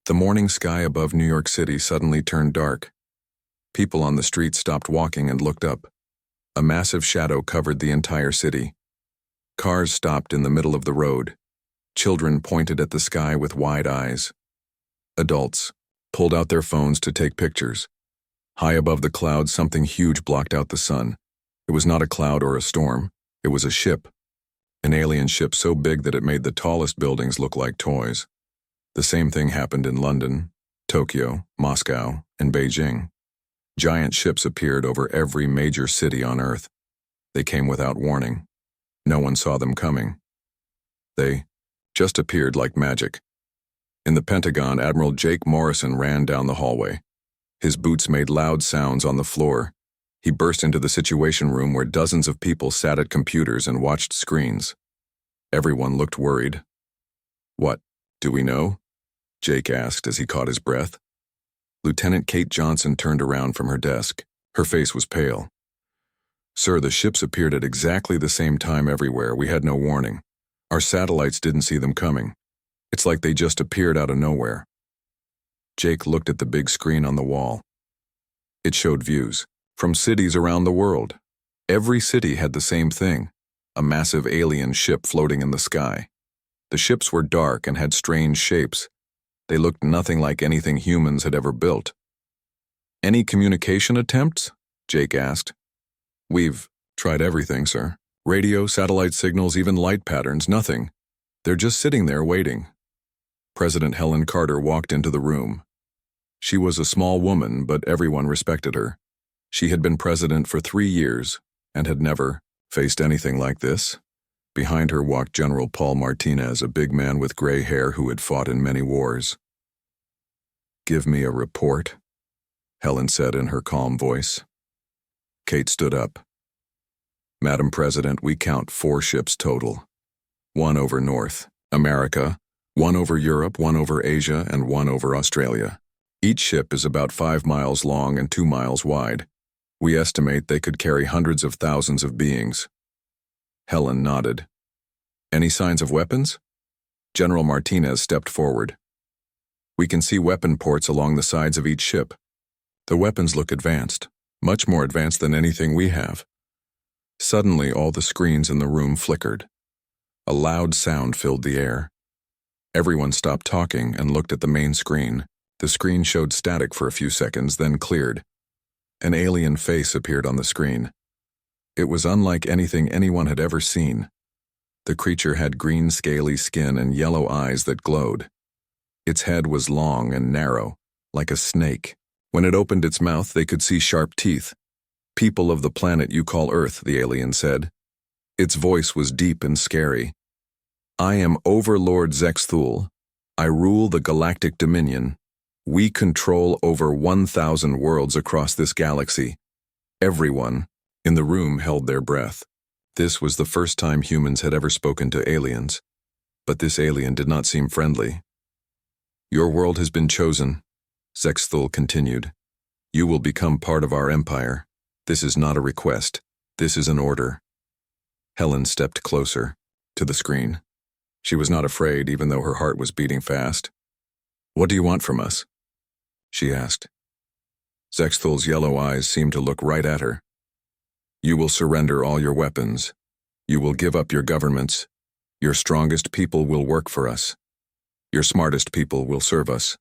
The morning sky above New York City suddenly turned dark. People on the street stopped walking and looked up. A massive shadow covered the entire city. Cars stopped in the middle of the road. Children pointed at the sky with wide eyes. Adults pulled out their phones to take pictures. High above the clouds, something huge blocked out the sun. It was not a cloud or a storm. It was a ship. An alien ship so big that it made the tallest buildings look like toys. The same thing happened in London, Tokyo, Moscow, and Beijing. Giant ships appeared over every major city on Earth. They came without warning. No one saw them coming. They just appeared like magic. In the Pentagon, Admiral Jake Morrison ran down the hallway. His boots made loud sounds on the floor. He burst into the Situation Room where dozens of people sat at computers and watched screens. Everyone looked worried. "What, do we know?" Jake asked as he caught his breath. Lieutenant Kate Johnson turned around from her desk. Her face was pale. "Sir, the ships appeared at exactly the same time everywhere. We had no warning. Our satellites didn't see them coming. It's like they just appeared out of nowhere." Jake looked at the big screen on the wall. It showed views from cities around the world. Every city had the same thing, a massive alien ship floating in the sky. The ships were dark and had strange shapes. They looked nothing like anything humans had ever built. "Any communication attempts?" Jake asked. "We've tried everything, sir. Radio, satellite signals, even light patterns, nothing. They're just sitting there waiting." President Helen Carter walked into the room. She was a small woman, but everyone respected her. She had been president for 3 years and had never faced anything like this. Behind her walked General Paul Martinez, a big man with gray hair who had fought in many wars. "Give me a report," Helen said in her calm voice. Kate stood up. "Madam President, we count 4 ships total. 1 over North America, 1 over Europe, 1 over Asia, and 1 over Australia. Each ship is about 5 miles long and 2 miles wide. We estimate they could carry hundreds of thousands of beings." Helen nodded. "Any signs of weapons?" General Martinez stepped forward. "We can see weapon ports along the sides of each ship. The weapons look advanced, much more advanced than anything we have." Suddenly, all the screens in the room flickered. A loud sound filled the air. Everyone stopped talking and looked at the main screen. The screen showed static for a few seconds, then cleared. An alien face appeared on the screen. It was unlike anything anyone had ever seen. The creature had green scaly skin and yellow eyes that glowed. Its head was long and narrow, like a snake. When it opened its mouth, they could see sharp teeth. "People of the planet you call Earth," the alien said. Its voice was deep and scary. "I am Overlord Zexthul. I rule the Galactic Dominion. We control over 1,000 worlds across this galaxy." Everyone in the room held their breath. This was the first time humans had ever spoken to aliens, but this alien did not seem friendly. "Your world has been chosen," Zexthul continued. "You will become part of our empire. This is not a request. This is an order." Helen stepped closer to the screen. She was not afraid, even though her heart was beating fast. "What do you want from us?" she asked. Zexthul's yellow eyes seemed to look right at her. "You will surrender all your weapons. You will give up your governments. Your strongest people will work for us. Your smartest people will serve us.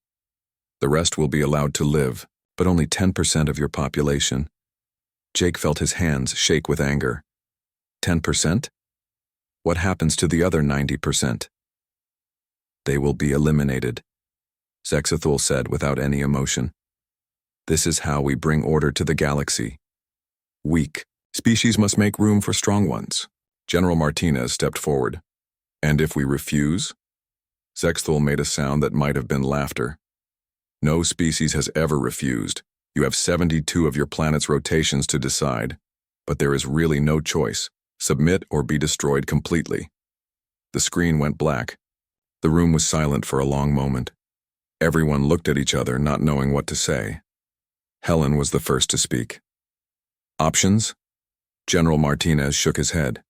The rest will be allowed to live, but only 10% of your population." Jake felt his hands shake with anger. 10%? What happens to the other 90%? "They will be eliminated," Zexthul said without any emotion. "This is how we bring order to the galaxy. Weak species must make room for strong ones." General Martinez stepped forward. "And if we refuse?" Zexthul made a sound that might have been laughter. "No species has ever refused. You have 72 of your planet's rotations to decide. But there is really no choice. Submit or be destroyed completely." The screen went black. The room was silent for a long moment. Everyone looked at each other, not knowing what to say. Helen was the first to speak. "Options?" General Martinez shook his head.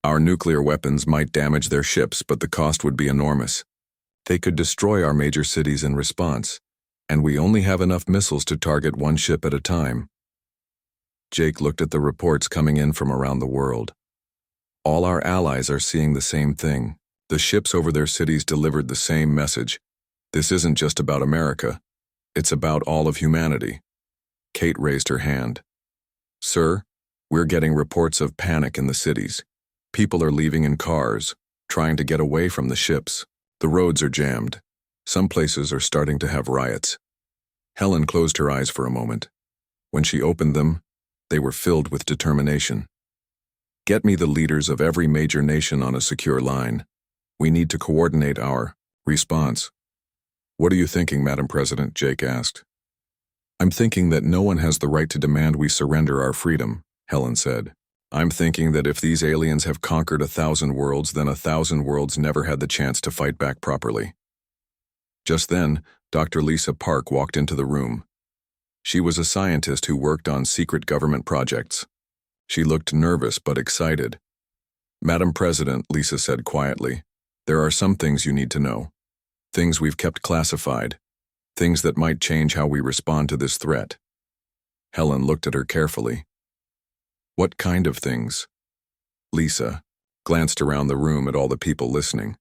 "Our nuclear weapons might damage their ships, but the cost would be enormous. They could destroy our major cities in response, and we only have enough missiles to target one ship at a time. Jake looked at the reports coming in from around the world. All our allies are seeing the same thing. The ships over their cities delivered the same message. This isn't just about America. It's about all of humanity. Kate raised her hand. Sir, we're getting reports of panic in the cities. People are leaving in cars, trying to get away from the ships. The roads are jammed. Some places are starting to have riots. Helen closed her eyes for a moment. When she opened them, they were filled with determination. Get me the leaders of every major nation on a secure line. We need to coordinate our response. What are you thinking, Madam President? Jake asked. I'm thinking that no one has the right to demand we surrender our freedom, Helen said. I'm thinking that if these aliens have conquered 1,000 worlds, then 1,000 worlds never had the chance to fight back properly. Just then, Dr. Lisa Park walked into the room. She was a scientist who worked on secret government projects. She looked nervous but excited. Madam President, Lisa said quietly, there are some things you need to know. Things we've kept classified. Things that might change how we respond to this threat. Helen looked at her carefully. What kind of things? Lisa glanced around the room at all the people listening.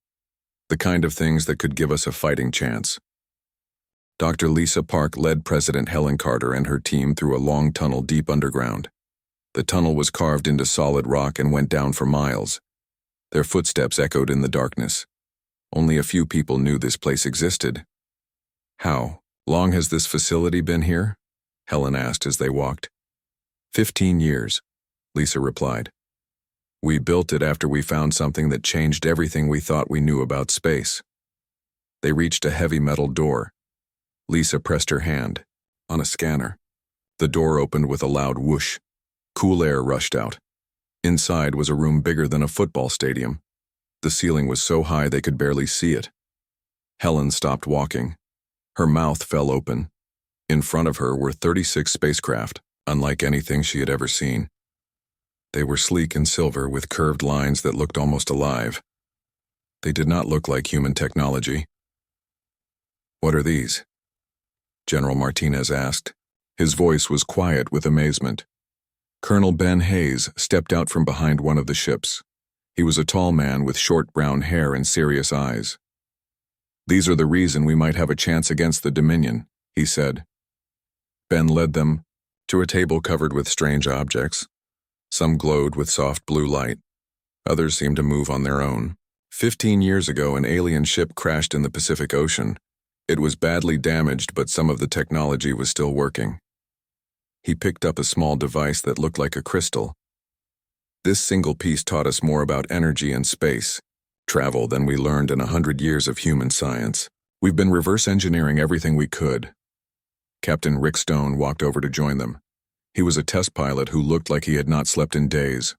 The kind of things that could give us a fighting chance. Dr. Lisa Park led President Helen Carter and her team through a long tunnel deep underground. The tunnel was carved into solid rock and went down for miles. Their footsteps echoed in the darkness. Only a few people knew this place existed. How long has this facility been here? Helen asked as they walked. 15 years, Lisa replied. We built it after we found something that changed everything we thought we knew about space. They reached a heavy metal door. Lisa pressed her hand on a scanner. The door opened with a loud whoosh. Cool air rushed out. Inside was a room bigger than a football stadium. The ceiling was so high they could barely see it. Helen stopped walking. Her mouth fell open. In front of her were 36 spacecraft, unlike anything she had ever seen. They were sleek and silver with curved lines that looked almost alive. They did not look like human technology. What are these? General Martinez asked. His voice was quiet with amazement. Colonel Ben Hayes stepped out from behind one of the ships. He was a tall man with short brown hair and serious eyes. These are the reason we might have a chance against the Dominion, he said. Ben led them to a table covered with strange objects. Some glowed with soft blue light. Others seemed to move on their own. 15 years ago, an alien ship crashed in the Pacific Ocean. It was badly damaged, but some of the technology was still working. He picked up a small device that looked like a crystal. This single piece taught us more about energy and space, travel than we learned in 100 years of human science. We've been reverse engineering everything we could. Captain Rick Stone walked over to join them. He was a test pilot who looked like he had not slept in days.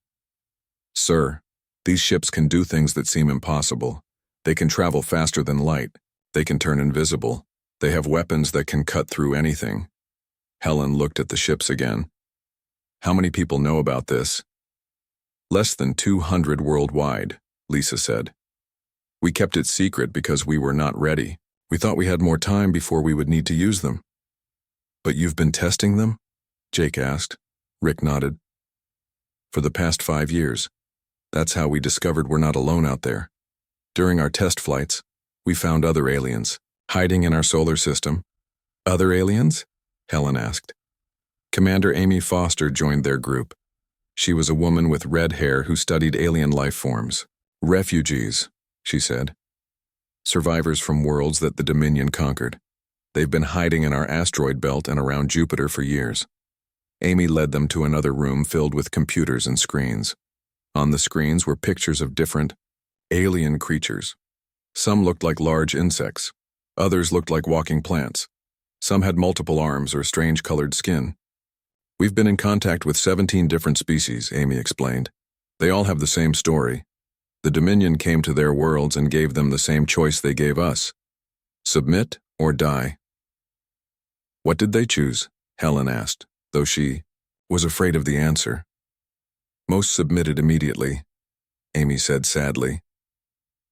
Sir, these ships can do things that seem impossible. They can travel faster than light. They can turn invisible. They have weapons that can cut through anything. Helen looked at the ships again. How many people know about this? Less than 200 worldwide, Lisa said. We kept it secret because we were not ready. We thought we had more time before we would need to use them. But you've been testing them? Jake asked. Rick nodded. For the past 5 years. That's how we discovered we're not alone out there. During our test flights, we found other aliens, hiding in our solar system. Other aliens? Helen asked. Commander Amy Foster joined their group. She was a woman with red hair who studied alien life forms. Refugees, she said. Survivors from worlds that the Dominion conquered. They've been hiding in our asteroid belt and around Jupiter for years. Amy led them to another room filled with computers and screens. On the screens were pictures of different alien creatures. Some looked like large insects. Others looked like walking plants. Some had multiple arms or strange colored skin. We've been in contact with 17 different species, Amy explained. They all have the same story. The Dominion came to their worlds and gave them the same choice they gave us. Submit or die. What did they choose? Helen asked, though she was afraid of the answer. Most submitted immediately, Amy said sadly.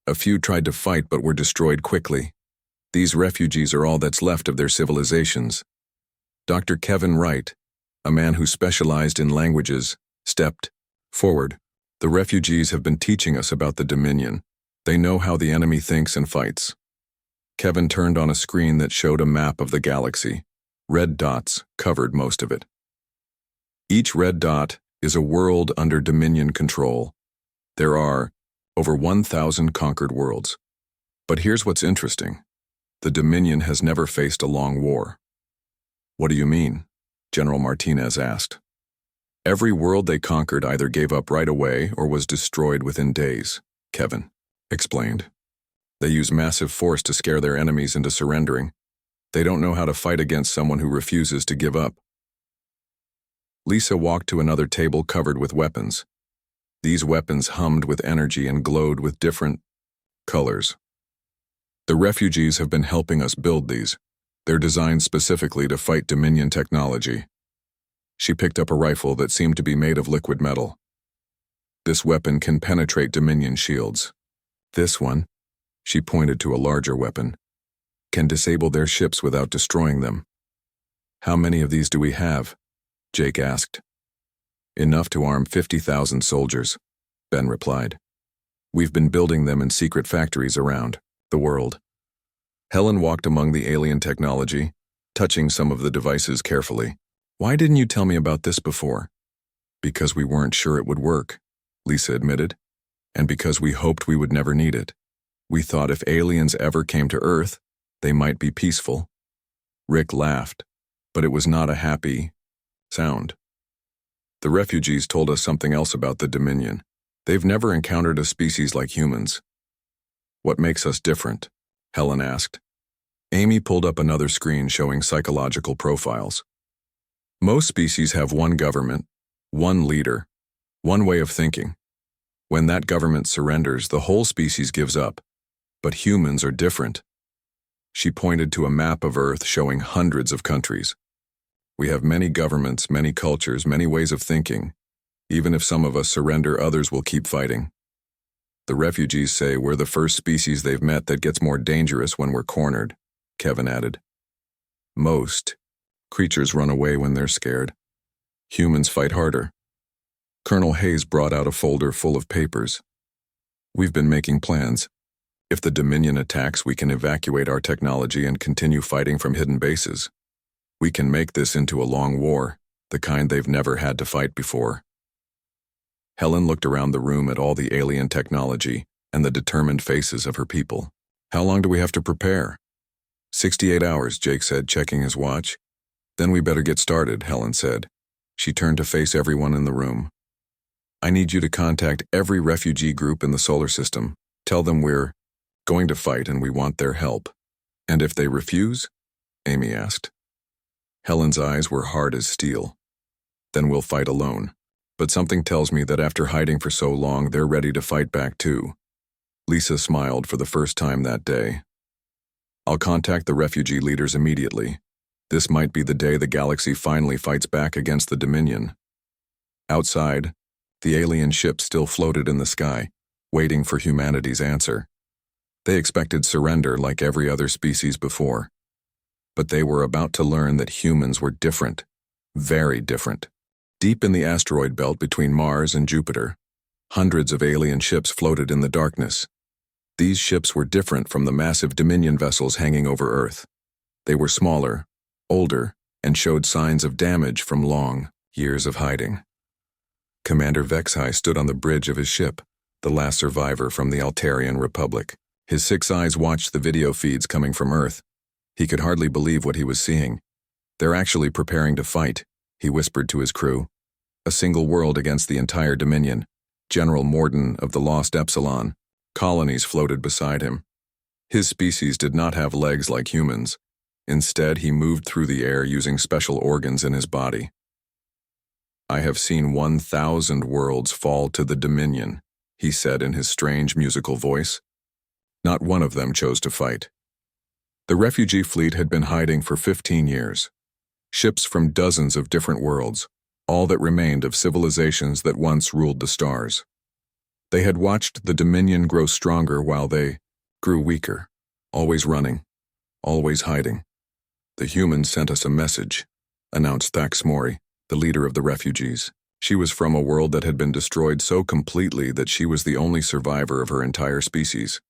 A few tried to fight but were destroyed quickly. These refugees are all that's left of their civilizations. Dr. Kevin Wright, a man who specialized in languages, stepped forward. The refugees have been teaching us about the Dominion. They know how the enemy thinks and fights. Kevin turned on a screen that showed a map of the galaxy. Red dots covered most of it. Each red dot is a world under Dominion control. There are over 1,000 conquered worlds. But here's what's interesting. The Dominion has never faced a long war. What do you mean? General Martinez asked. Every world they conquered either gave up right away or was destroyed within days, Kevin explained. They use massive force to scare their enemies into surrendering. They don't know how to fight against someone who refuses to give up. Lisa walked to another table covered with weapons. These weapons hummed with energy and glowed with different colors. The refugees have been helping us build these. They're designed specifically to fight Dominion technology. She picked up a rifle that seemed to be made of liquid metal. This weapon can penetrate Dominion shields. This one, she pointed to a larger weapon, can disable their ships without destroying them. How many of these do we have? Jake asked. Enough to arm 50,000 soldiers, Ben replied. We've been building them in secret factories around the world. Helen walked among the alien technology, touching some of the devices carefully. Why didn't you tell me about this before? Because we weren't sure it would work, Lisa admitted, and because we hoped we would never need it. We thought if aliens ever came to Earth, they might be peaceful. Rick laughed, but it was not a happy sound. The refugees told us something else about the Dominion. They've never encountered a species like humans. What makes us different? Helen asked. Amy pulled up another screen showing psychological profiles. Most species have one government, one leader, one way of thinking. When that government surrenders, the whole species gives up. But humans are different. She pointed to a map of Earth showing hundreds of countries. We have many governments, many cultures, many ways of thinking. Even if some of us surrender, others will keep fighting. The refugees say we're the first species they've met that gets more dangerous when we're cornered, Kevin added. Most creatures run away when they're scared. Humans fight harder. Colonel Hayes brought out a folder full of papers. We've been making plans. If the Dominion attacks, we can evacuate our technology and continue fighting from hidden bases. We can make this into a long war, the kind they've never had to fight before. Helen looked around the room at all the alien technology and the determined faces of her people. How long do we have to prepare? 68 hours, Jake said, checking his watch. Then we better get started, Helen said. She turned to face everyone in the room. I need you to contact every refugee group in the solar system. Tell them we're going to fight and we want their help. And if they refuse? Amy asked. Helen's eyes were hard as steel. Then we'll fight alone. But something tells me that after hiding for so long, they're ready to fight back too. Lisa smiled for the first time that day. I'll contact the refugee leaders immediately. This might be the day the galaxy finally fights back against the Dominion. Outside, the alien ship still floated in the sky, waiting for humanity's answer. They expected surrender like every other species before. But they were about to learn that humans were different, very different. Deep in the asteroid belt between Mars and Jupiter, hundreds of alien ships floated in the darkness. These ships were different from the massive Dominion vessels hanging over Earth. They were smaller, older, and showed signs of damage from long years of hiding. Commander Vexhai stood on the bridge of his ship, the last survivor from the Altarian Republic. His 6 eyes watched the video feeds coming from Earth. He could hardly believe what he was seeing. They're actually preparing to fight, he whispered to his crew. A single world against the entire Dominion. General Morden of the Lost Epsilon. Colonies floated beside him. His species did not have legs like humans. Instead, he moved through the air using special organs in his body. I have seen 1,000 worlds fall to the Dominion, he said in his strange musical voice. Not one of them chose to fight. The refugee fleet had been hiding for 15 years. Ships from dozens of different worlds, all that remained of civilizations that once ruled the stars. They had watched the Dominion grow stronger while they grew weaker, always running, always hiding. The humans sent us a message, announced Thaxmori, the leader of the refugees. She was from a world that had been destroyed so completely that she was the only survivor of her entire species.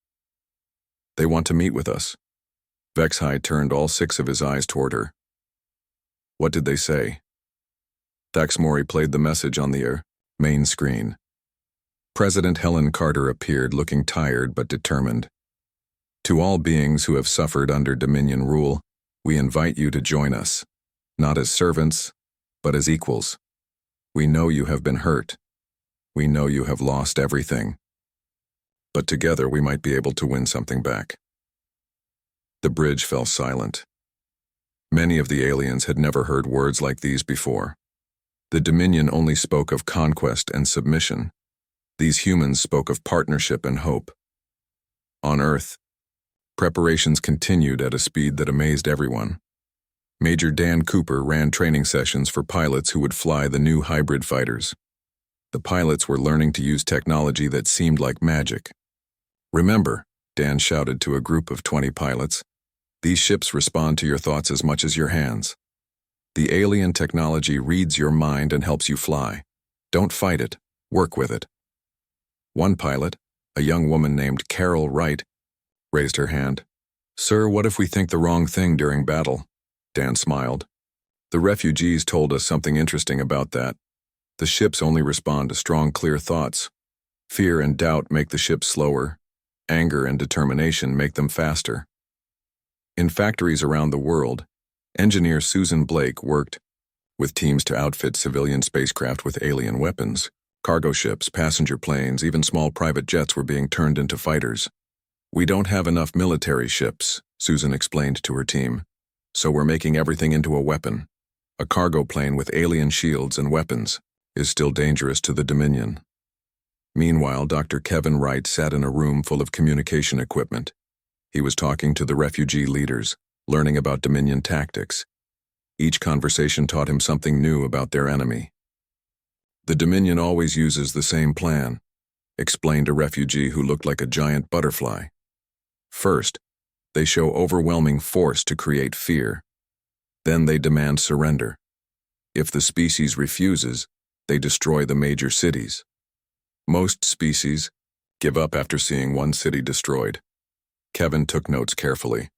They want to meet with us. Vexhai turned all 6 of his eyes toward her. What did they say? Thaxmori played the message on the main screen. President Helen Carter appeared, looking tired but determined. To all beings who have suffered under Dominion rule, we invite you to join us, not as servants, but as equals. We know you have been hurt. We know you have lost everything. But together we might be able to win something back. The bridge fell silent. Many of the aliens had never heard words like these before. The Dominion only spoke of conquest and submission. These humans spoke of partnership and hope. On Earth, preparations continued at a speed that amazed everyone. Major Dan Cooper ran training sessions for pilots who would fly the new hybrid fighters. The pilots were learning to use technology that seemed like magic. Remember, Dan shouted to a group of 20 pilots, these ships respond to your thoughts as much as your hands. The alien technology reads your mind and helps you fly. Don't fight it, work with it. One pilot, a young woman named Carol Wright, raised her hand. Sir, what if we think the wrong thing during battle? Dan smiled. The refugees told us something interesting about that. The ships only respond to strong, clear thoughts. Fear and doubt make the ships slower. Anger and determination make them faster. In factories around the world, engineer Susan Blake worked with teams to outfit civilian spacecraft with alien weapons. Cargo ships, passenger planes, even small private jets were being turned into fighters. We don't have enough military ships, Susan explained to her team, so we're making everything into a weapon. A cargo plane with alien shields and weapons is still dangerous to the Dominion. Meanwhile, Dr. Kevin Wright sat in a room full of communication equipment. He was talking to the refugee leaders, learning about Dominion tactics. Each conversation taught him something new about their enemy. The Dominion always uses the same plan, explained a refugee who looked like a giant butterfly. First, they show overwhelming force to create fear. Then they demand surrender. If the species refuses, they destroy the major cities. Most species give up after seeing one city destroyed. Kevin took notes carefully.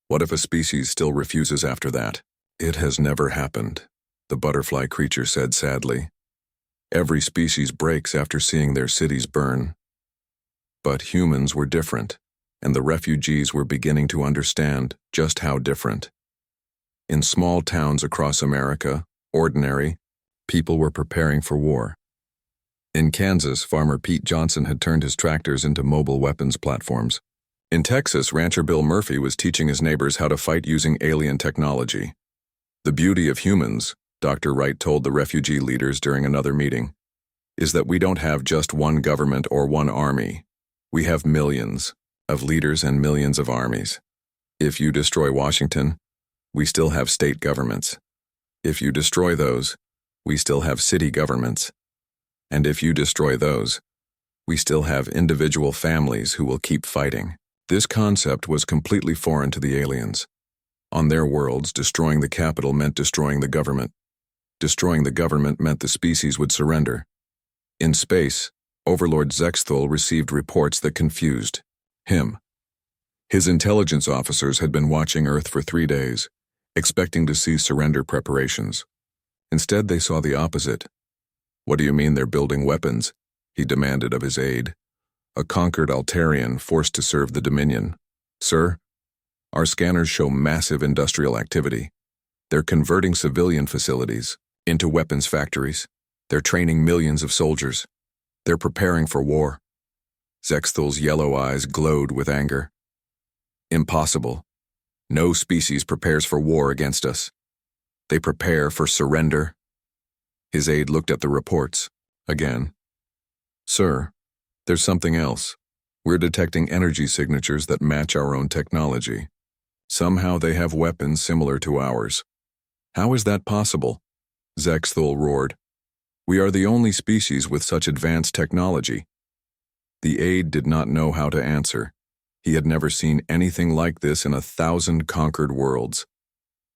What if a species still refuses after that? It has never happened, the butterfly creature said sadly. Every species breaks after seeing their cities burn. But humans were different, and the refugees were beginning to understand just how different. In small towns across America, ordinary people were preparing for war. In Kansas, farmer Pete Johnson had turned his tractors into mobile weapons platforms. In Texas, rancher Bill Murphy was teaching his neighbors how to fight using alien technology. The beauty of humans, Dr. Wright told the refugee leaders during another meeting, is that we don't have just one government or one army. We have millions of leaders and millions of armies. If you destroy Washington, we still have state governments. If you destroy those, we still have city governments. And if you destroy those, we still have individual families who will keep fighting. This concept was completely foreign to the aliens. On their worlds, destroying the capital meant destroying the government. Destroying the government meant the species would surrender. In space, Overlord Zexthul received reports that confused him. His intelligence officers had been watching Earth for 3 days, expecting to see surrender preparations. Instead, they saw the opposite. What do you mean they're building weapons? He demanded of his aide, a conquered Altarian forced to serve the Dominion. Sir, our scanners show massive industrial activity. They're converting civilian facilities into weapons factories. They're training millions of soldiers. They're preparing for war. Zexthul's yellow eyes glowed with anger. Impossible. No species prepares for war against us. They prepare for surrender. His aide looked at the reports. Again. Sir, there's something else. We're detecting energy signatures that match our own technology. Somehow they have weapons similar to ours. How is that possible? Zexthul roared. We are the only species with such advanced technology. The aide did not know how to answer. He had never seen anything like this in 1,000 conquered worlds.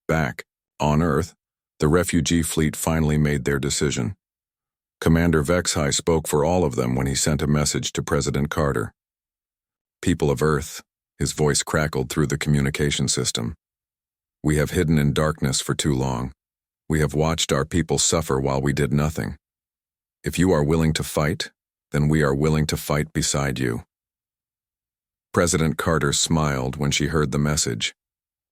Back, on Earth, the refugee fleet finally made their decision. Commander Vexhai spoke for all of them when he sent a message to President Carter. People of Earth, his voice crackled through the communication system. We have hidden in darkness for too long. We have watched our people suffer while we did nothing. If you are willing to fight, then we are willing to fight beside you. President Carter smiled when she heard the message.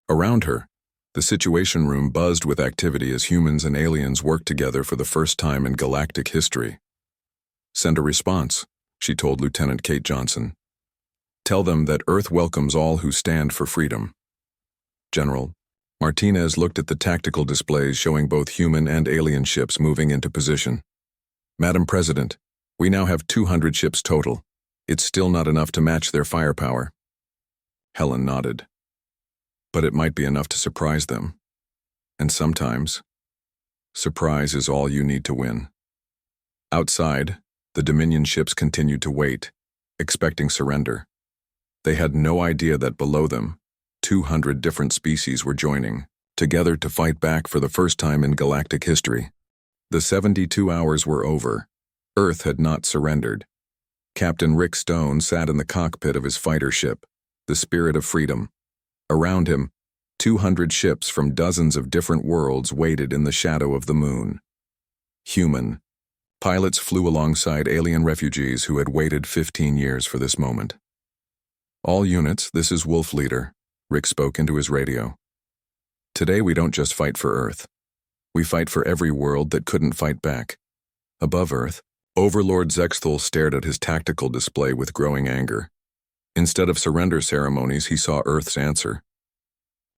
Around her, the Situation Room buzzed with activity as humans and aliens worked together for the first time in galactic history. Send a response, she told Lieutenant Kate Johnson. Tell them that Earth welcomes all who stand for freedom. General, Martinez looked at the tactical displays showing both human and alien ships moving into position. Madam President, we now have 200 ships total. It's still not enough to match their firepower. Helen nodded. But it might be enough to surprise them. And sometimes, surprise is all you need to win. Outside, the Dominion ships continued to wait, expecting surrender. They had no idea that below them, 200 different species were joining, together to fight back for the first time in galactic history. The 72 hours were over. Earth had not surrendered. Captain Rick Stone sat in the cockpit of his fighter ship, the Spirit of Freedom. Around him, 200 ships from dozens of different worlds waited in the shadow of the moon. Human. Pilots flew alongside alien refugees who had waited 15 years for this moment. All units, this is Wolf Leader, Rick spoke into his radio. Today we don't just fight for Earth. We fight for every world that couldn't fight back. Above Earth, Overlord Zexthal stared at his tactical display with growing anger. Instead of surrender ceremonies, he saw Earth's answer.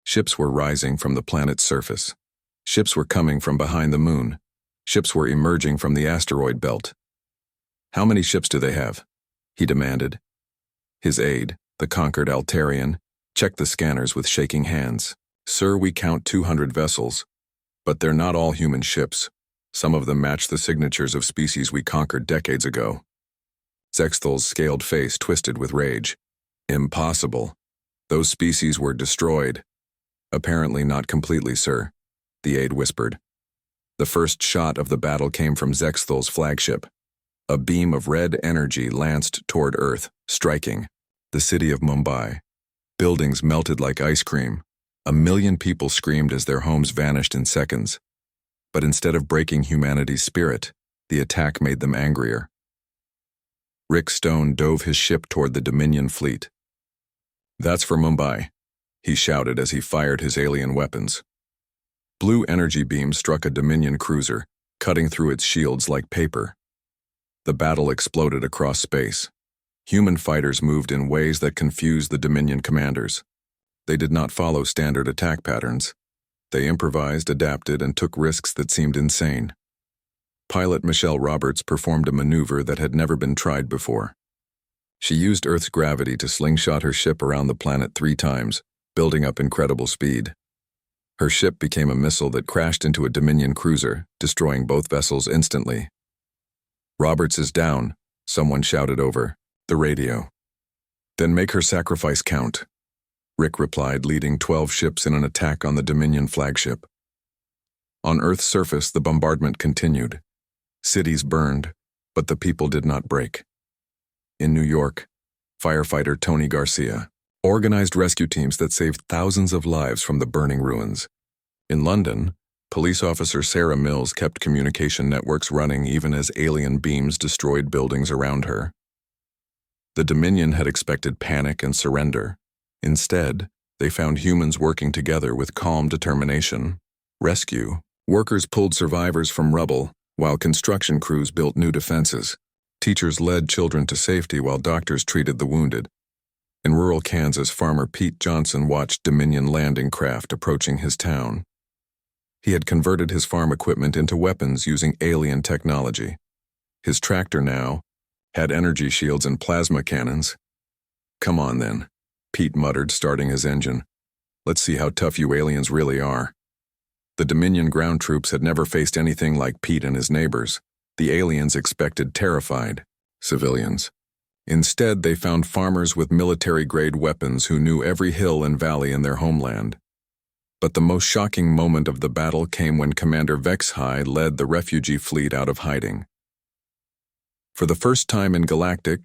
Ships were rising from the planet's surface. Ships were coming from behind the moon. Ships were emerging from the asteroid belt. How many ships do they have? He demanded. His aide, the conquered Altarian, checked the scanners with shaking hands. Sir, we count 200 vessels, but they're not all human ships. Some of them match the signatures of species we conquered decades ago. Zexthal's scaled face twisted with rage. Impossible. Those species were destroyed. Apparently not completely, sir, the aide whispered. The first shot of the battle came from Zexthal's flagship. A beam of red energy lanced toward Earth, striking the city of Mumbai. Buildings melted like ice cream. 1 million people screamed as their homes vanished in seconds. But instead of breaking humanity's spirit, the attack made them angrier. Rick Stone dove his ship toward the Dominion fleet. That's for Mumbai, he shouted as he fired his alien weapons. Blue energy beams struck a Dominion cruiser, cutting through its shields like paper. The battle exploded across space. Human fighters moved in ways that confused the Dominion commanders. They did not follow standard attack patterns. They improvised, adapted, and took risks that seemed insane. Pilot Michelle Roberts performed a maneuver that had never been tried before. She used Earth's gravity to slingshot her ship around the planet 3 times, building up incredible speed. Her ship became a missile that crashed into a Dominion cruiser, destroying both vessels instantly. Roberts is down, someone shouted over the radio. Then make her sacrifice count, Rick replied, leading 12 ships in an attack on the Dominion flagship. On Earth's surface, the bombardment continued. Cities burned, but the people did not break. In New York, firefighter Tony Garcia organized rescue teams that saved thousands of lives from the burning ruins. In London, police officer Sarah Mills kept communication networks running even as alien beams destroyed buildings around her. The Dominion had expected panic and surrender. Instead, they found humans working together with calm determination. Rescue. Workers pulled survivors from rubble, while construction crews built new defenses. Teachers led children to safety while doctors treated the wounded. In rural Kansas, farmer Pete Johnson watched Dominion landing craft approaching his town. He had converted his farm equipment into weapons using alien technology. His tractor now had energy shields and plasma cannons. Come on then, Pete muttered, starting his engine. Let's see how tough you aliens really are. The Dominion ground troops had never faced anything like Pete and his neighbors. The aliens expected terrified civilians. Instead, they found farmers with military-grade weapons who knew every hill and valley in their homeland. But the most shocking moment of the battle came when Commander HFY led the refugee fleet out of hiding. For the first time in Galactic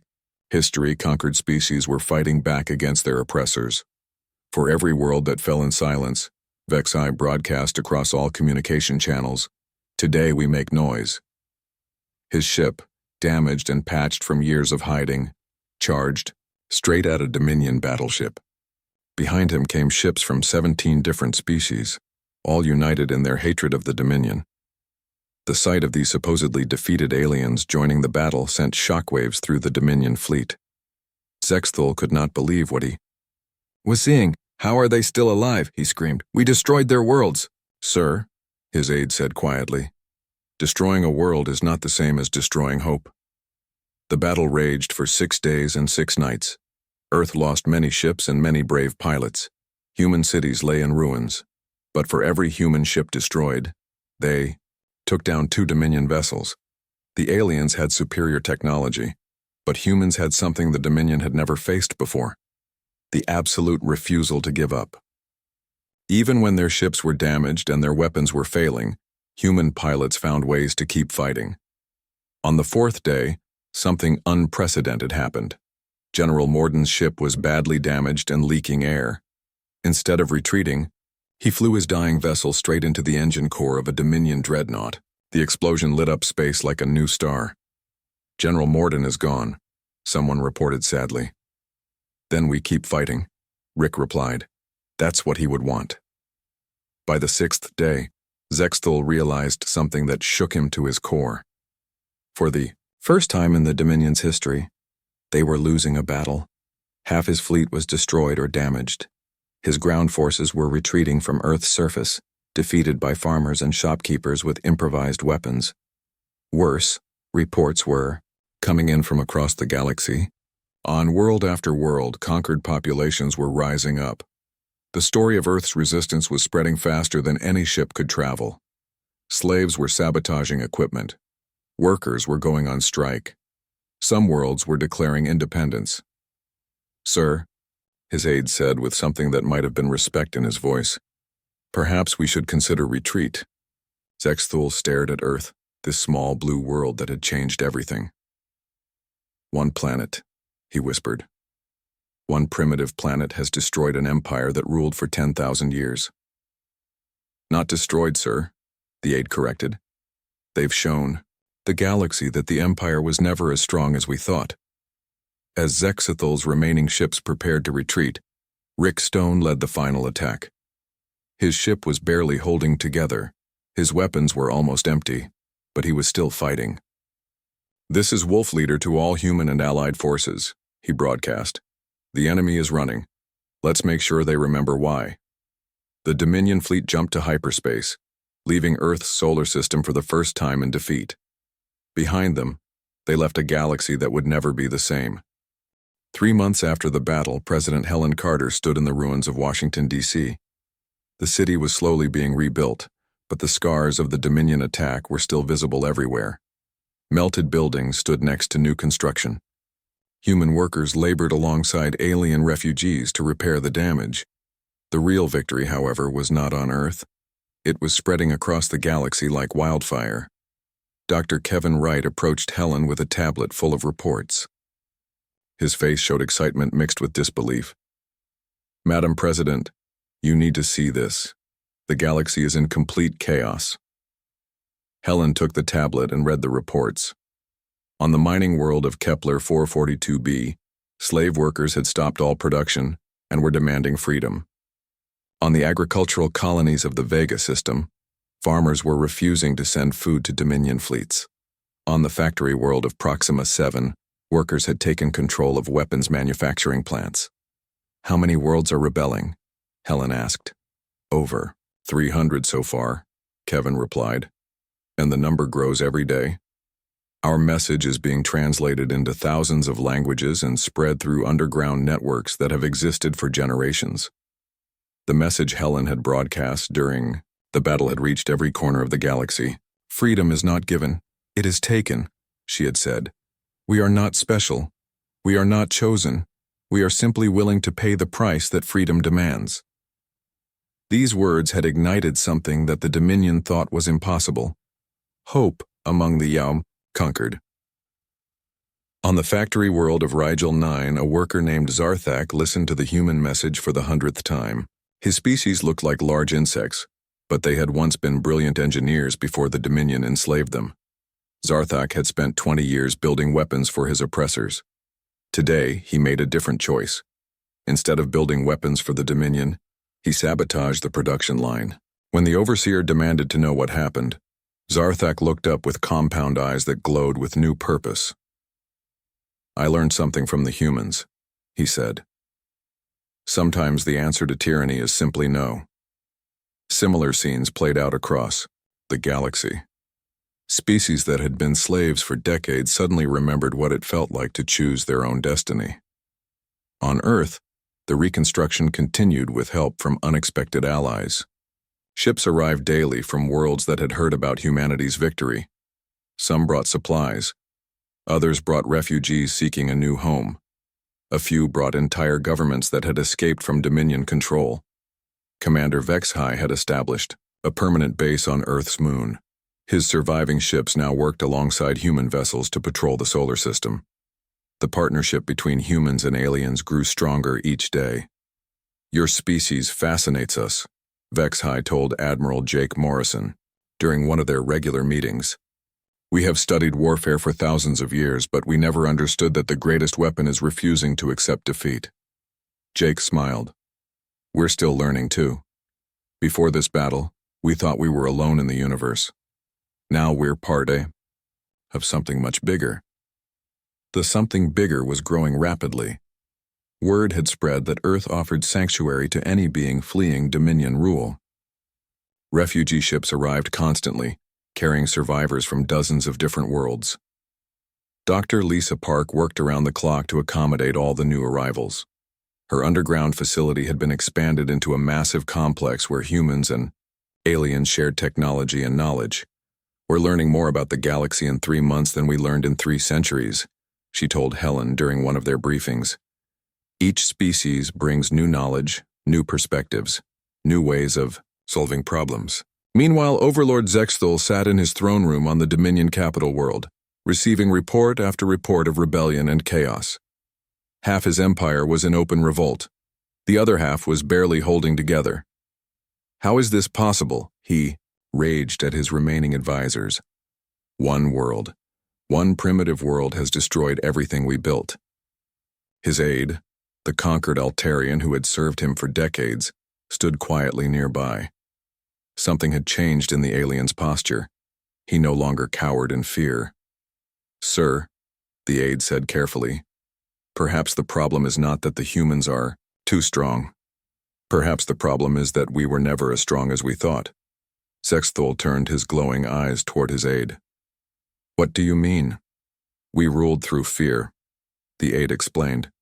history, conquered species were fighting back against their oppressors. For every world that fell in silence, HFY broadcast across all communication channels, "Today we make noise." His ship, damaged and patched from years of hiding, charged straight at a Dominion battleship. Behind him came ships from 17 different species, all united in their hatred of the Dominion. The sight of these supposedly defeated aliens joining the battle sent shockwaves through the Dominion fleet. Zexthul could not believe what he was seeing. "How are they still alive?" he screamed. "We destroyed their worlds." "Sir," his aide said quietly, "destroying a world is not the same as destroying hope." The battle raged for 6 days and 6 nights. Earth lost many ships and many brave pilots. Human cities lay in ruins. But for every human ship destroyed, they took down 2 Dominion vessels. The aliens had superior technology, but humans had something the Dominion had never faced before: the absolute refusal to give up. Even when their ships were damaged and their weapons were failing, human pilots found ways to keep fighting. On the 4th day, something unprecedented happened. General Morden's ship was badly damaged and leaking air. Instead of retreating, he flew his dying vessel straight into the engine core of a Dominion dreadnought. The explosion lit up space like a new star. "General Morden is gone," someone reported sadly. "Then we keep fighting," Rick replied. That's what he would want. By the 6th day, Zexthul realized something that shook him to his core. For the first time in the Dominion's history, they were losing a battle. Half his fleet was destroyed or damaged. His ground forces were retreating from Earth's surface, defeated by farmers and shopkeepers with improvised weapons. Worse, reports were coming in from across the galaxy. On world after world, conquered populations were rising up. The story of Earth's resistance was spreading faster than any ship could travel. Slaves were sabotaging equipment. Workers were going on strike. Some worlds were declaring independence. "Sir," his aide said with something that might have been respect in his voice, "perhaps we should consider retreat." Zexthul stared at Earth, this small blue world that had changed everything. "One planet," he whispered. "One primitive planet has destroyed an empire that ruled for 10,000 years. "Not destroyed, sir," the aide corrected. "They've shown the galaxy that the empire was never as strong as we thought." As Zexthul's remaining ships prepared to retreat, Rick Stone led the final attack. His ship was barely holding together. His weapons were almost empty, but he was still fighting. "This is Wolf Leader to all human and allied forces," he broadcast. "The enemy is running. Let's make sure they remember why." The Dominion fleet jumped to hyperspace, leaving Earth's solar system for the first time in defeat. Behind them, they left a galaxy that would never be the same. 3 months after the battle, President Helen Carter stood in the ruins of Washington, D.C. The city was slowly being rebuilt, but the scars of the Dominion attack were still visible everywhere. Melted buildings stood next to new construction. Human workers labored alongside alien refugees to repair the damage. The real victory, however, was not on Earth. It was spreading across the galaxy like wildfire. Dr. Kevin Wright approached Helen with a tablet full of reports. His face showed excitement mixed with disbelief. "Madam President, you need to see this. The galaxy is in complete chaos." Helen took the tablet and read the reports. On the mining world of Kepler 442b, slave workers had stopped all production and were demanding freedom. On the agricultural colonies of the Vega system, farmers were refusing to send food to Dominion fleets. On the factory world of Proxima 7, workers had taken control of weapons manufacturing plants. "How many worlds are rebelling?" Helen asked. "Over 300 so far," Kevin replied. "And the number grows every day. Our message is being translated into thousands of languages and spread through underground networks that have existed for generations." The message Helen had broadcast during the battle had reached every corner of the galaxy. "Freedom is not given, it is taken," she had said. "We are not special. We are not chosen. We are simply willing to pay the price that freedom demands. These words had ignited something that the Dominion thought was impossible. Hope among the Yaum conquered. On the factory world of Rigel 9, a worker named Zarthak listened to the human message for the 100th time. His species looked like large insects, but they had once been brilliant engineers before the Dominion enslaved them. Zarthak had spent 20 years building weapons for his oppressors. Today, he made a different choice. Instead of building weapons for the Dominion, he sabotaged the production line. When the overseer demanded to know what happened, Zarthak looked up with compound eyes that glowed with new purpose. "I learned something from the humans," he said. "Sometimes the answer to tyranny is simply no." Similar scenes played out across the galaxy. Species that had been slaves for decades suddenly remembered what it felt like to choose their own destiny. On Earth, the reconstruction continued with help from unexpected allies. Ships arrived daily from worlds that had heard about humanity's victory. Some brought supplies. Others brought refugees seeking a new home. A few brought entire governments that had escaped from Dominion control. Commander Vexhai had established a permanent base on Earth's moon. His surviving ships now worked alongside human vessels to patrol the solar system. The partnership between humans and aliens grew stronger each day. "Your species fascinates us," Vexhai told Admiral Jake Morrison during one of their regular meetings. "We have studied warfare for thousands of years, but we never understood that the greatest weapon is refusing to accept defeat." Jake smiled. "We're still learning too. Before this battle, we thought we were alone in the universe. Now we're part of something much bigger." The something bigger was growing rapidly. Word had spread that Earth offered sanctuary to any being fleeing Dominion rule. Refugee ships arrived constantly, carrying survivors from dozens of different worlds. Dr. Lisa Park worked around the clock to accommodate all the new arrivals. Her underground facility had been expanded into a massive complex where humans and aliens shared technology and knowledge. "We're learning more about the galaxy in 3 months than we learned in 3 centuries, she told Helen during one of their briefings. "Each species brings new knowledge, new perspectives, new ways of solving problems." Meanwhile, Overlord Zexthul sat in his throne room on the Dominion capital world, receiving report after report of rebellion and chaos. Half his empire was in open revolt. The other half was barely holding together. "How is this possible?" he raged at his remaining advisors. "One world, one primitive world has destroyed everything we built." His aide, the conquered Altarian who had served him for decades, stood quietly nearby. Something had changed in the alien's posture. He no longer cowered in fear. "Sir," the aide said carefully, "perhaps the problem is not that the humans are too strong. Perhaps the problem is that we were never as strong as we thought." Zexthul turned his glowing eyes toward his aide. "What do you mean?" "We ruled through fear," the aide explained.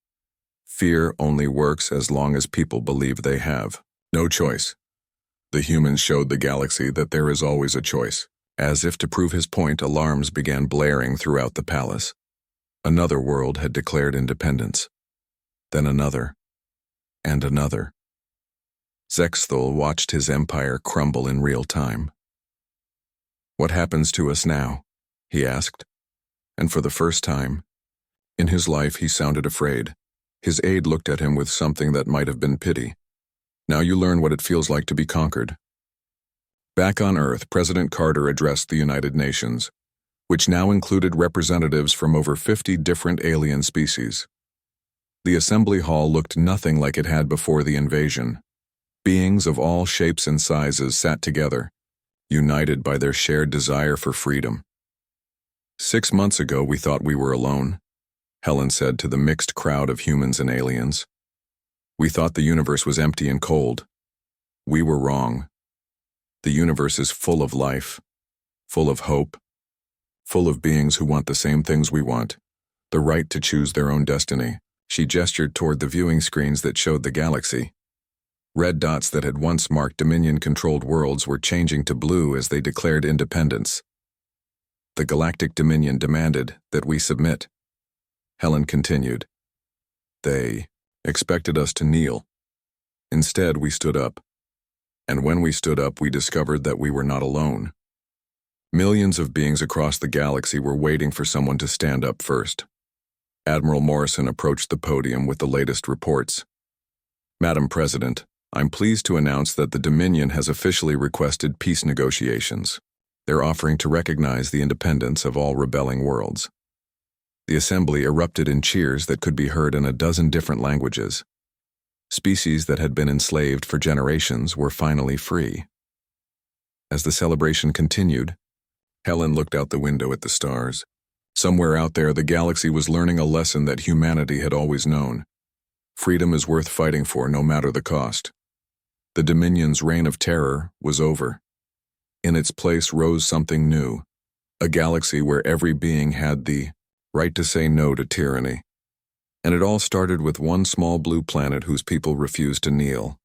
"Fear only works as long as people believe they have no choice." The humans showed the galaxy that there is always a choice. As if to prove his point, alarms began blaring throughout the palace. Another world had declared independence. Then another. And another. Zexthul watched his empire crumble in real time. "What happens to us now?" he asked. And for the first time in his life, he sounded afraid. His aide looked at him with something that might have been pity. "Now you learn what it feels like to be conquered." Back on Earth, President Carter addressed the United Nations, which now included representatives from over 50 different alien species. The assembly hall looked nothing like it had before the invasion. Beings of all shapes and sizes sat together, united by their shared desire for freedom. "6 months ago, we thought we were alone," Helen said to the mixed crowd of humans and aliens. "We thought the universe was empty and cold. We were wrong. The universe is full of life, full of hope, full of beings who want the same things we want, the right to choose their own destiny." She gestured toward the viewing screens that showed the galaxy. Red dots that had once marked Dominion-controlled worlds were changing to blue as they declared independence. "The Galactic Dominion demanded that we submit." Helen continued. They expected us to kneel. Instead, we stood up. And when we stood up, we discovered that we were not alone. Millions of beings across the galaxy were waiting for someone to stand up first. Admiral Morrison approached the podium with the latest reports. Madam President, I'm pleased to announce that the Dominion has officially requested peace negotiations. They're offering to recognize the independence of all rebelling worlds. The assembly erupted in cheers that could be heard in a dozen different languages. Species that had been enslaved for generations were finally free. As the celebration continued, Helen looked out the window at the stars. Somewhere out there, the galaxy was learning a lesson that humanity had always known. Freedom is worth fighting for, no matter the cost. The Dominion's reign of terror was over. In its place rose something new, a galaxy where every being had the right to say no to tyranny. And it all started with one small blue planet whose people refused to kneel.